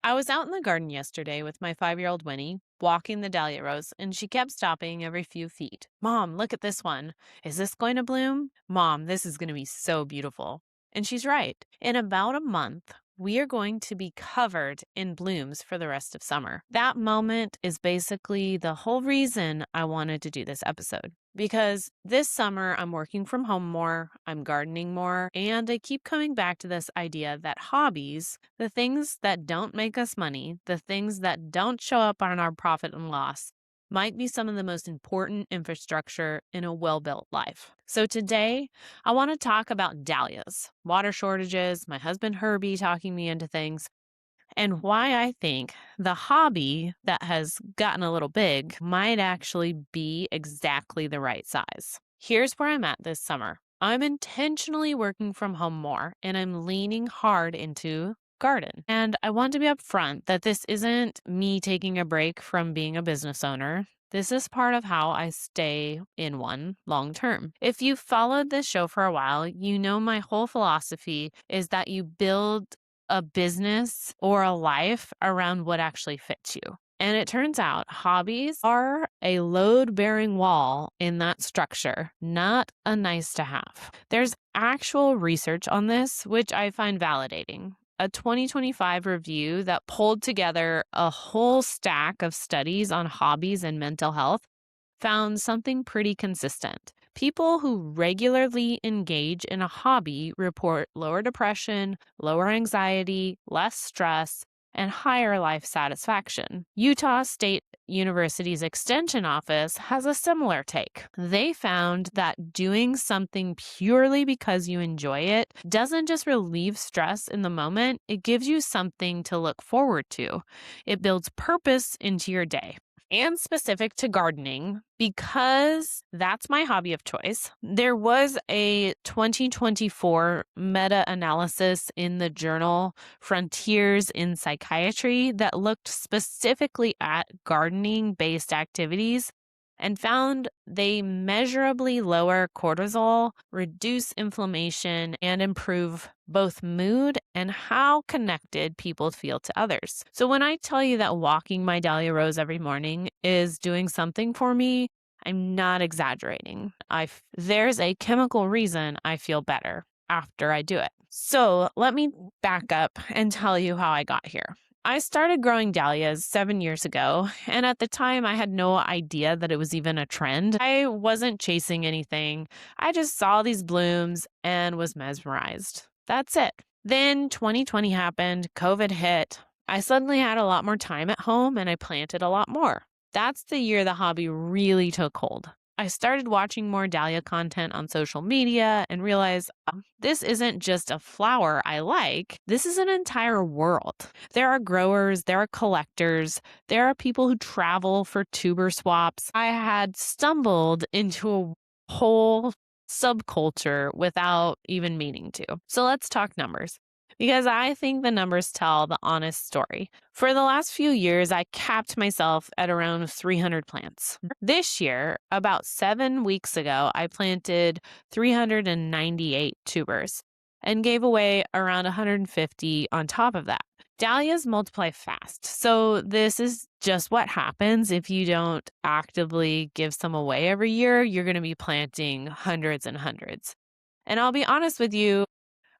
I was out in the garden yesterday with my 5-year-old Winnie, walking the dahlia rose, and she kept stopping every few feet. Mom, look at this one. Is this going to bloom? Mom, this is going to be so beautiful. And she's right. In about a month, we are going to be covered in blooms for the rest of summer. That moment is basically the whole reason I wanted to do this episode. Because this summer, I'm working from home more, I'm gardening more, and I keep coming back to this idea that hobbies, the things that don't make us money, the things that don't show up on our profit and loss, might be some of the most important infrastructure in a well built life. So today, I want to talk about dahlias, water shortages, my husband Herbie talking me into things, and why I think the hobby that has gotten a little big might actually be exactly the right size. Here's where I'm at this summer. I'm intentionally working from home more and I'm leaning hard into garden. And I want to be upfront that this isn't me taking a break from being a business owner. This is part of how I stay in one long term. If you've followed this show for a while, you know my whole philosophy is that you build a business or a life around what actually fits you. And it turns out hobbies are a load bearing wall in that structure, not a nice to have. There's actual research on this, which I find validating. A 2025 review that pulled together a whole stack of studies on hobbies and mental health found something pretty consistent. People who regularly engage in a hobby report lower depression, lower anxiety, less stress, and higher life satisfaction. Utah State University's Extension Office has a similar take. They found that doing something purely because you enjoy it doesn't just relieve stress in the moment, it gives you something to look forward to. It builds purpose into your day. And specific to gardening, because that's my hobby of choice. There was a 2024 meta analysis in the journal Frontiers in Psychiatry that looked specifically at gardening based activities and found they measurably lower cortisol, reduce inflammation, and improve both mood and how connected people feel to others. So when I tell you that walking my dahlia rose every morning is doing something for me, I'm not exaggerating. There's a chemical reason I feel better after I do it. So let me back up and tell you how I got here. I started growing dahlias 7 years ago, and at the time I had no idea that it was even a trend. I wasn't chasing anything. I just saw these blooms and was mesmerized. That's it. Then 2020 happened, COVID hit. I suddenly had a lot more time at home and I planted a lot more. That's the year the hobby really took hold. I started watching more dahlia content on social media and realized this isn't just a flower I like, this is an entire world. There are growers, there are collectors, there are people who travel for tuber swaps. I had stumbled into a whole subculture without even meaning to. So let's talk numbers, because I think the numbers tell the honest story. For the last few years, I capped myself at around 300 plants. This year, about 7 weeks ago, I planted 398 tubers and gave away around 150 on top of that. Dahlias multiply fast, so this is just what happens if you don't actively give some away every year. You're going to be planting hundreds and hundreds. And I'll be honest with you,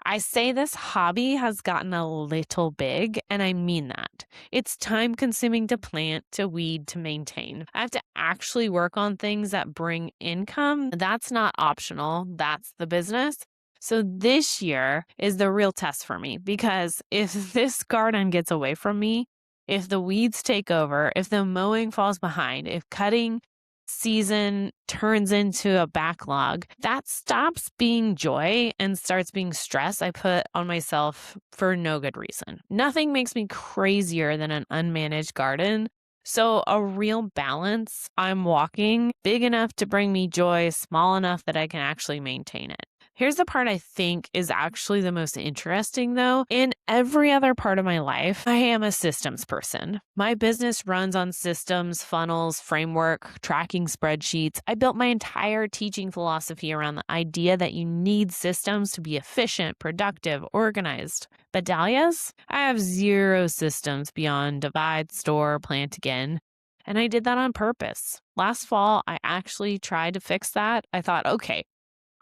I say this hobby has gotten a little big, and I mean that. It's time consuming to plant, to weed, to maintain. I have to actually work on things that bring income. That's not optional, that's the business. So this year is the real test for me, because if this garden gets away from me, if the weeds take over, if the mowing falls behind, if cutting season turns into a backlog, that stops being joy and starts being stress I put on myself for no good reason. Nothing makes me crazier than an unmanaged garden. So a real balance I'm walking, big enough to bring me joy, small enough that I can actually maintain it. Here's the part I think is actually the most interesting, though. In every other part of my life, I am a systems person. My business runs on systems, funnels, framework, tracking spreadsheets. I built my entire teaching philosophy around the idea that you need systems to be efficient, productive, organized. But Dahlias, I have zero systems beyond divide, store, plant again. And I did that on purpose. Last fall, I actually tried to fix that. I thought, okay,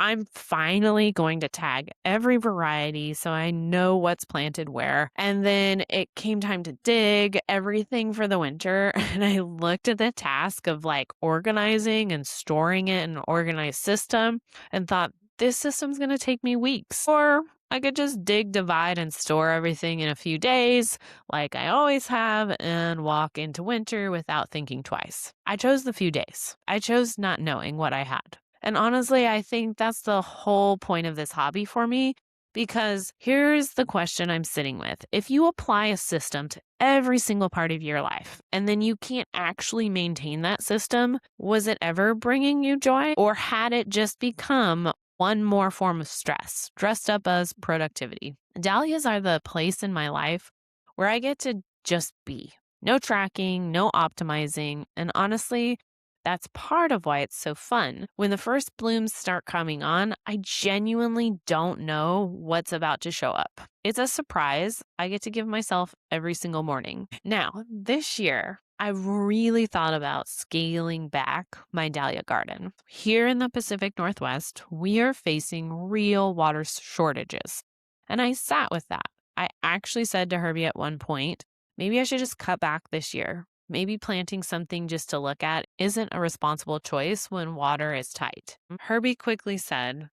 I'm finally going to tag every variety so I know what's planted where. And then it came time to dig everything for the winter. And I looked at the task of like organizing and storing it in an organized system and thought, this system's going to take me weeks. Or I could just dig, divide, and store everything in a few days, like I always have, and walk into winter without thinking twice. I chose the few days. I chose not knowing what I had. And honestly, I think that's the whole point of this hobby for me, because here's the question I'm sitting with. If you apply a system to every single part of your life, and then you can't actually maintain that system, was it ever bringing you joy? Or had it just become one more form of stress, dressed up as productivity? Dahlias are the place in my life where I get to just be. No tracking, no optimizing, and honestly, that's part of why it's so fun. When the first blooms start coming on, I genuinely don't know what's about to show up. It's a surprise I get to give myself every single morning. Now, this year, I really thought about scaling back my dahlia garden. Here in the Pacific Northwest, we are facing real water shortages. And I sat with that. I actually said to Herbie at one point, maybe I should just cut back this year. Maybe planting something just to look at isn't a responsible choice when water is tight. Herbie quickly said,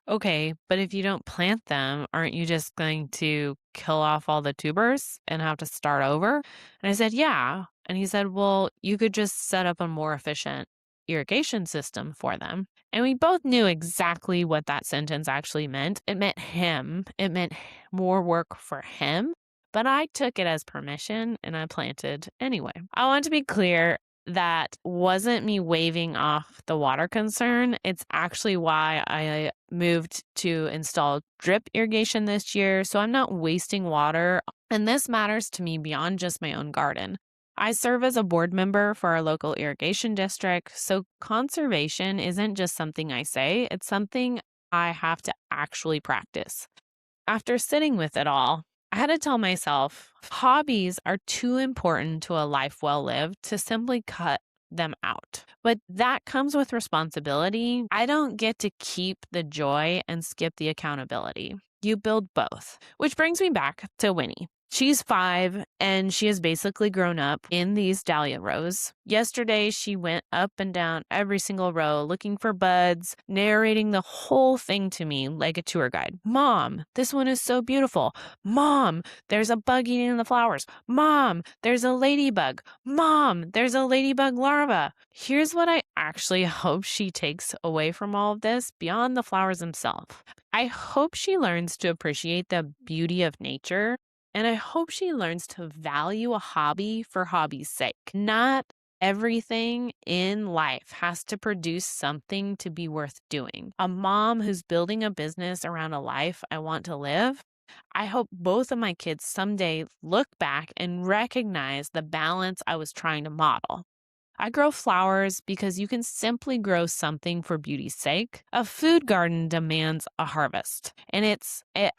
okay, but if you don't plant them, aren't you just going to kill off all the tubers and have to start over? And I said, yeah. And he said, well, you could just set up a more efficient irrigation system for them. And we both knew exactly what that sentence actually meant. It meant him, it meant more work for him. But I took it as permission and I planted anyway. I want to be clear, that wasn't me waving off the water concern. It's actually why I moved to install drip irrigation this year, so I'm not wasting water. And this matters to me beyond just my own garden. I serve as a board member for our local irrigation district, so conservation isn't just something I say, it's something I have to actually practice. After sitting with it all, I had to tell myself, hobbies are too important to a life well lived to simply cut them out. But that comes with responsibility. I don't get to keep the joy and skip the accountability. You build both. Which brings me back to Winnie. She's 5 and she has basically grown up in these dahlia rows. Yesterday, she went up and down every single row looking for buds, narrating the whole thing to me like a tour guide. Mom, this one is so beautiful. Mom, there's a bug eating the flowers. Mom, there's a ladybug. Mom, there's a ladybug larva. Here's what I actually hope she takes away from all of this beyond the flowers themselves. I hope she learns to appreciate the beauty of nature. And I hope she learns to value a hobby for hobby's sake. Not everything in life has to produce something to be worth doing. A mom who's building a business around a life I want to live, I hope both of my kids someday look back and recognize the balance I was trying to model. I grow flowers because you can simply grow something for beauty's sake. A food garden demands a harvest, and it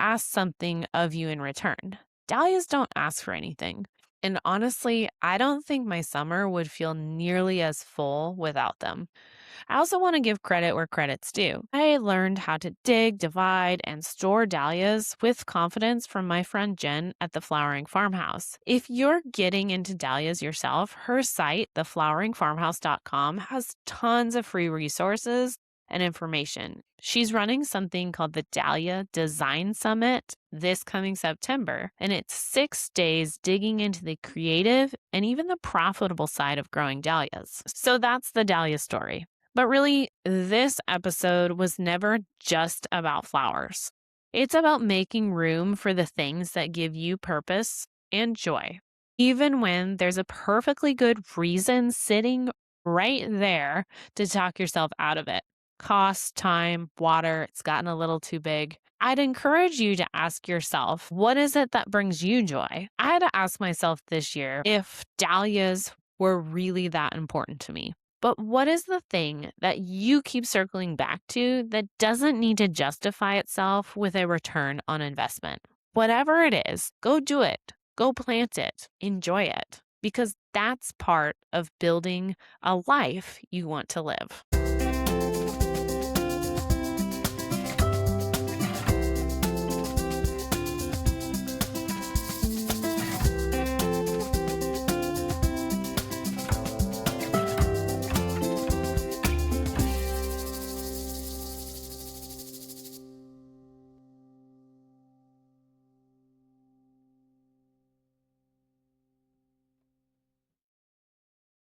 asks something of you in return. Dahlias don't ask for anything. And honestly, I don't think my summer would feel nearly as full without them. I also want to give credit where credit's due. I learned how to dig, divide, and store dahlias with confidence from my friend Jen at the Flowering Farmhouse. If you're getting into dahlias yourself, her site, thefloweringfarmhouse.com, has tons of free resources and information. She's running something called the Dahlia Design Summit this coming September, and it's 6 days digging into the creative and even the profitable side of growing dahlias. So that's the dahlia story. But really, this episode was never just about flowers. It's about making room for the things that give you purpose and joy, even when there's a perfectly good reason sitting right there to talk yourself out of it. Cost, time, water, it's gotten a little too big. I'd encourage you to ask yourself, what is it that brings you joy? I had to ask myself this year if dahlias were really that important to me. But what is the thing that you keep circling back to that doesn't need to justify itself with a return on investment? Whatever it is, go do it. Go plant it. Enjoy it. Because that's part of building a life you want to live.